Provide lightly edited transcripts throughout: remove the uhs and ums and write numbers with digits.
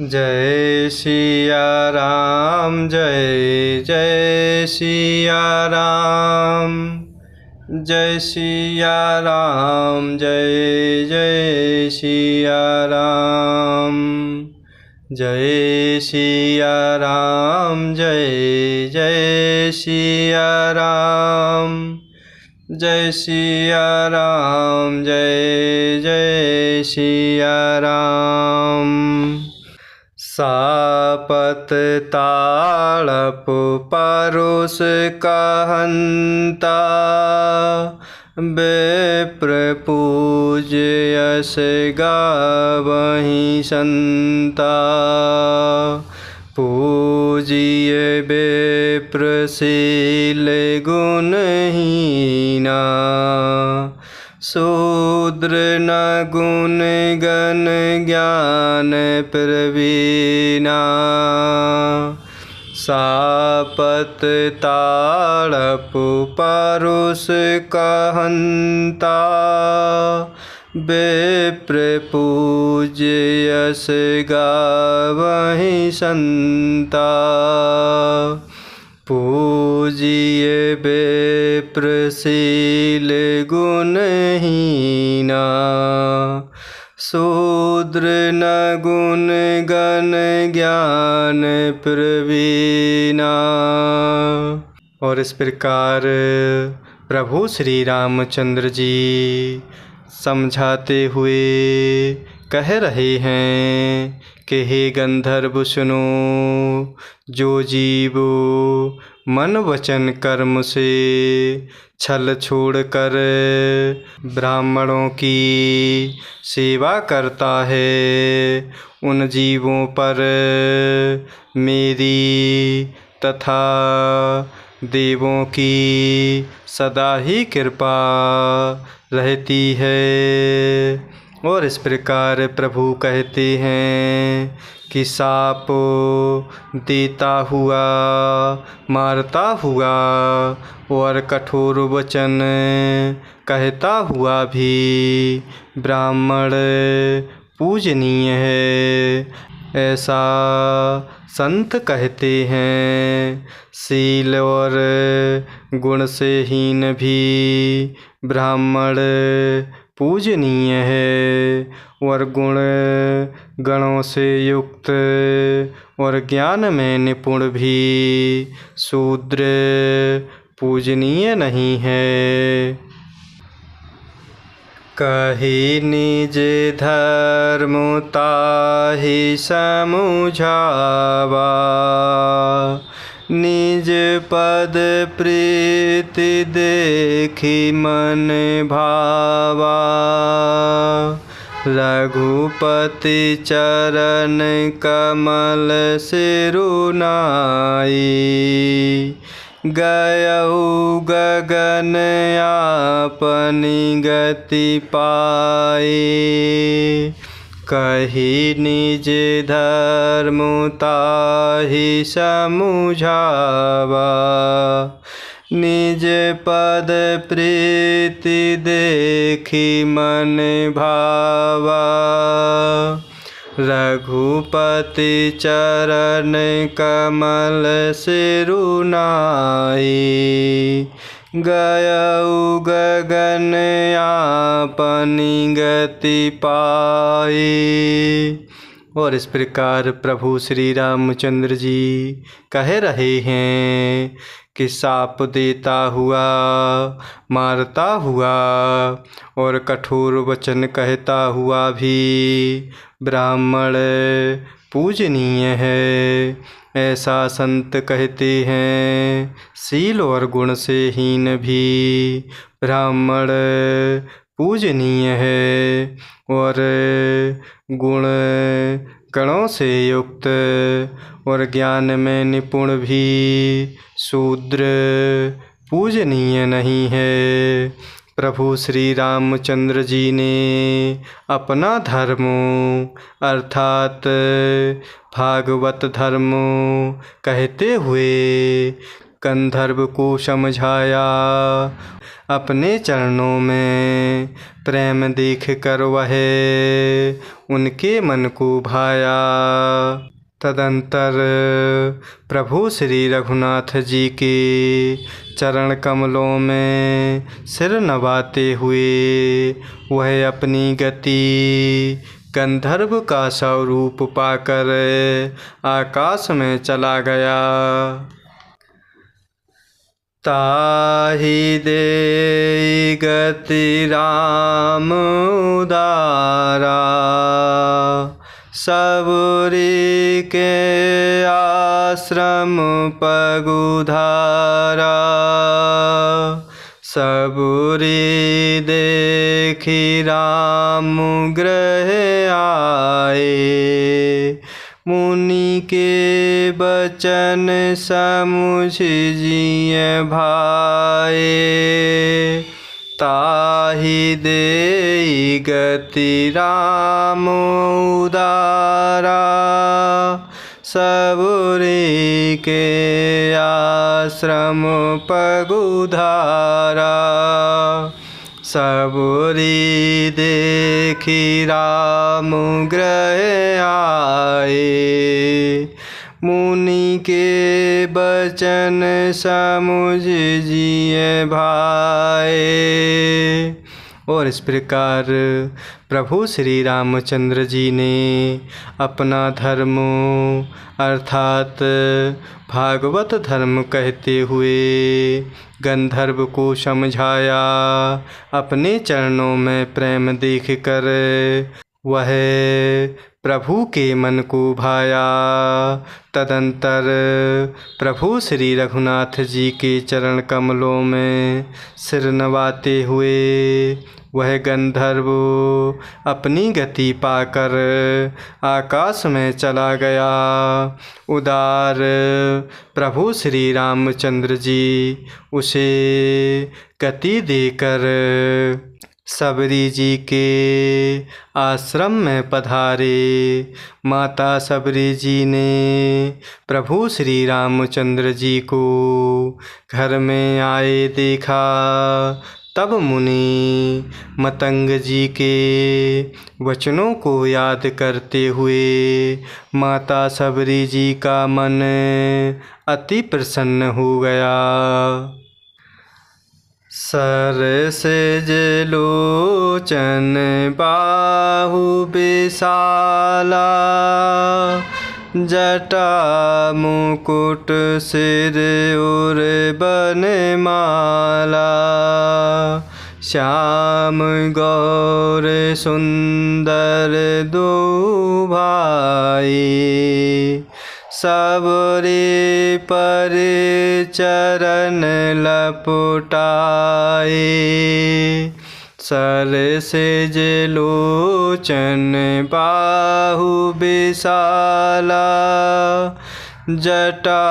जय सिया राम जय जय सिया राम। जय सिया राम जय जय सिया राम। जय सिया राम जय जय सिया राम। जय सिया राम जय जय सिया राम। सापत ताड़प परुष कहंता, विप्र पूज्य यश गावहि संता। पूजिय विप्रशील गुणहीना, शूद्र न गुण गण ज्ञान प्रवीणा। सापत ताड़प परुष कहंता, विप्र पूज्य यश गावहि संता। पूजिय विप्रशील गुणहीना, शूद्र न गुण गण ज्ञान प्रवीणा। और इस प्रकार प्रभु श्री रामचंद्र जी समझाते हुए कह रहे हैं कि हे गंधर्व सुनो, जो जीव मन वचन कर्म से छल छोड़कर ब्राह्मणों की सेवा करता है, उन जीवों पर मेरी तथा देवों की सदा ही कृपा रहती है। और इस प्रकार प्रभु कहते हैं कि साप देता हुआ, मारता हुआ और कठोर वचन कहता हुआ भी ब्राह्मण पूजनीय है, ऐसा संत कहते हैं। शील और गुण से हीन भी ब्राह्मण पूजनीय है, और गुण गणों से युक्त और ज्ञान में निपुण भी शूद्र पूजनीय नहीं है। कही निज धर्म ताहि समुझावा, निज पद प्रीति देखि मन भावा। रघुपति चरण कमल सिरुनाई, गयउ गगन आपनि गति पाई। कही निज धर्म ताहि समुझावा, निज पद प्रीति देखि मन भावा। रघुपति चरण कमल सिरुनाई, गयउ गगन आपनि गति पाई। और इस प्रकार प्रभु श्री रामचंद्र जी कह रहे हैं कि साप देता हुआ, मारता हुआ और कठोर वचन कहता हुआ भी ब्राह्मण पूजनीय है, ऐसा संत कहते हैं। शील और गुण से हीन भी ब्राह्मण पूजनीय है, और गुण गणों से युक्त और ज्ञान में निपुण भी शूद्र पूजनीय नहीं है। प्रभु श्री रामचंद्र जी ने अपना धर्म अर्थात भागवत धर्म कहते हुए गंधर्व को समझाया। अपने चरणों में प्रेम देख कर वह उनके मन को भाया। तदंतर प्रभु श्री रघुनाथ जी के चरण कमलों में सिर नवाते हुए वह अपनी गति गंधर्व का स्वरूप पाकर आकाश में चला गया। ताहि दे गति राम उदारा, सबरी के आश्रम पगुधारा। सबरी देखी राम गृह आए, मुनि के बचन समुझ जिय भाए। ताहि देई गति राम उदारा, सबरी के आश्रम पगुधारा। सबरी देखी राम गृह आए, मुनि के बचन समुझ जिय भाए। और इस प्रकार प्रभु श्री रामचंद्र जी ने अपना धर्म अर्थात भागवत धर्म कहते हुए गंधर्व को समझाया। अपने चरणों में प्रेम देखकर वह प्रभु के मन को भाया। तदंतर प्रभु श्री रघुनाथ जी के चरण कमलों में सिर नवाते हुए वह गंधर्व अपनी गति पाकर आकाश में चला गया। उदार प्रभु श्री रामचंद्र जी उसे गति देकर सबरी जी के आश्रम में पधारे। माता सबरी जी ने प्रभु श्री रामचंद्र जी को घर में आए देखा। तब मुनि मतंग जी के वचनों को याद करते हुए माता सबरी जी का मन अति प्रसन्न हो गया। सरसिज लोचन बाहु विशाला, जटा मुकुट सिर उर बनमाला। श्याम गौर सुंदर दो भाई, सबरे पर चरण लपटाए। सरसिज लोचन बाहु विशाला, जटा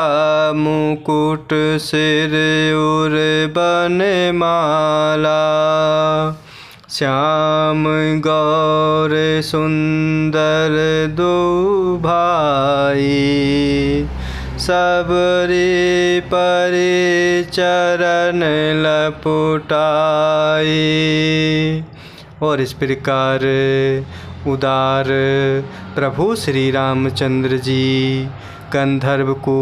मुकुट सिर उर बनमाला। श्याम गौर सुंदर दो भाई, सबरे परे चरण लपटाए। और इस प्रकार उदार प्रभु श्री रामचंद्र जी गंधर्व को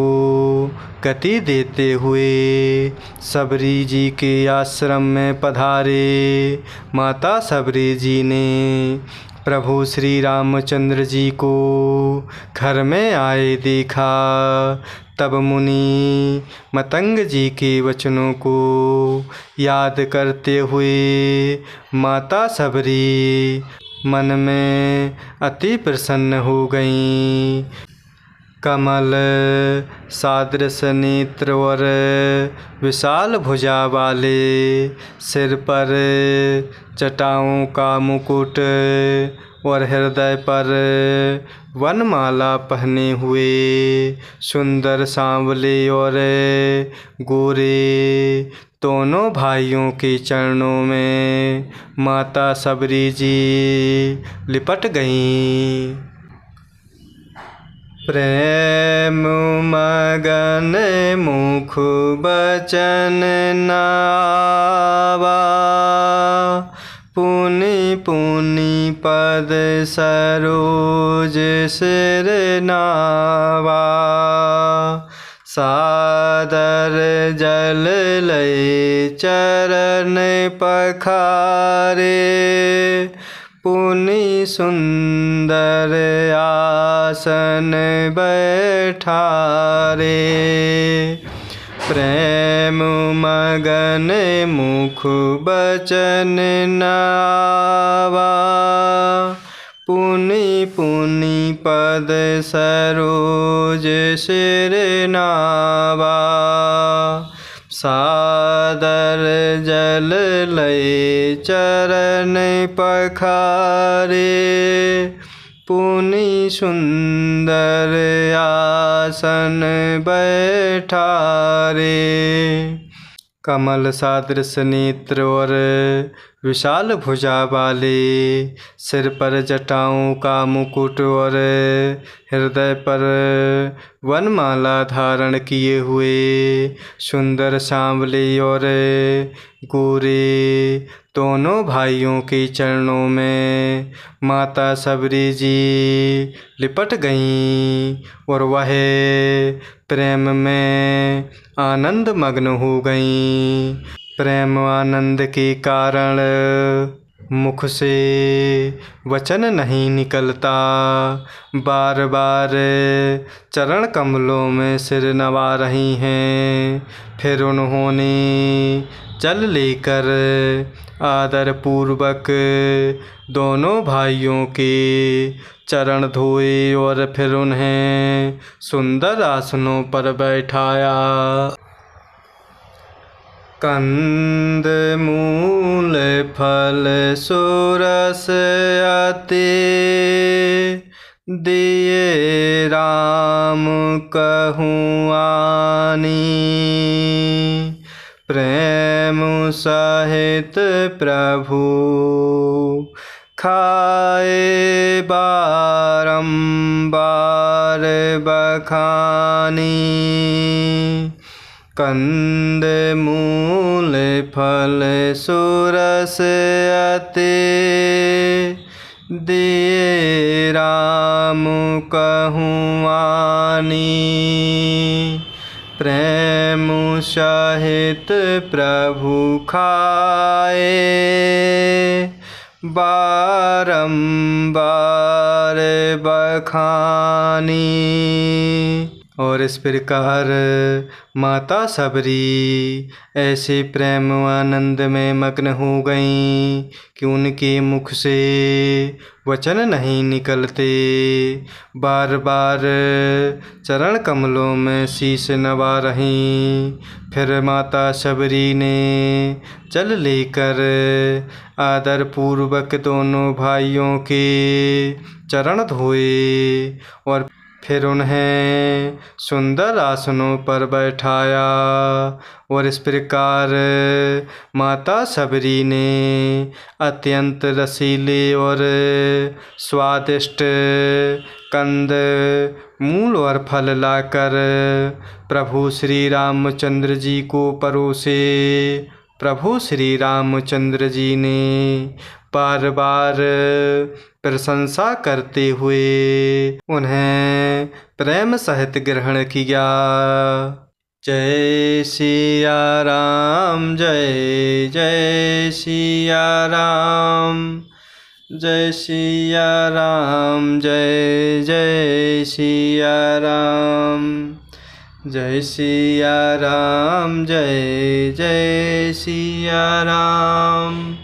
गति देते हुए सबरी जी के आश्रम में पधारे। माता सबरी जी ने प्रभु श्री रामचंद्र जी को घर में आए देखा। तब मुनि मतंग जी के वचनों को याद करते हुए माता सबरी मन में अति प्रसन्न हो गईं। कमल सादृश नेत्र और विशाल भुजा वाले, सिर पर जटाओं का मुकुट और हृदय पर वनमाला पहने हुए सुंदर सांवले और गोरे दोनों भाइयों के चरणों में माता सबरी जी लिपट गईं। प्रेम मगन मुख बचन नावा, पुनि पुनि पद सरोज सिर नावा। सादर जल लय चरण पखारे, पुनि सुंदर आसन बैठारे। प्रेम मगन मुख बचन नावा, पुनि पुनि पद सरोज सिर नावा। सादर जल लय चरण पखारे, पुनि सुंदर आसन बैठारे। कमल सादृश नेत्र और विशाल भुजा वाले, सिर पर जटाओं का मुकुट और हृदय पर वनमाला धारण किए हुए, सुंदर सांवले और गोरे दोनों भाइयों के चरणों में माता सबरी जी लिपट गईं और वह प्रेम में आनंद मग्न हो गईं। प्रेम आनंद के कारण मुख से वचन नहीं निकलता, बार बार चरण कमलों में सिर नवा रही हैं। फिर उन्होंने जल लेकर आदर पूर्वक दोनों भाइयों के चरण धोए और फिर उन्हें सुंदर आसनों पर बैठाया। कंद मूल फल सुरस अति, दिए राम कहूँ आनी। प्रेम सहित प्रभु खाए बारंबार बखानी। कंद मूल फल सुरस अति, दिए राम कहूँ आनी। प्रेम सहित प्रभु खाए बारंबार बखानी। और इस प्रकार माता सबरी ऐसे प्रेम आनंद में मग्न हो गईं कि उनके मुख से वचन नहीं निकलते। बार बार चरण कमलों में शीश नवा रहीं। फिर माता सबरी ने जल लेकर आदर पूर्वक दोनों भाइयों के चरण धोए और फिर उन्हें सुंदर आसनों पर बैठाया। और इस प्रकार माता सबरी ने अत्यंत रसीले और स्वादिष्ट कंद मूल और फल लाकर प्रभु श्री रामचंद्र जी को परोसे। प्रभु श्री रामचंद्र जी ने बार बार प्रशंसा करते हुए उन्हें प्रेम सहित ग्रहण किया। जय सिया राम, जय जय सिया राम, जय सिया राम, जय जय सिया राम, जय सिया राम, जय जय सिया राम,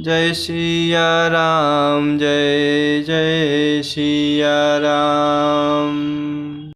जय सिया राम, जय जय सिया राम।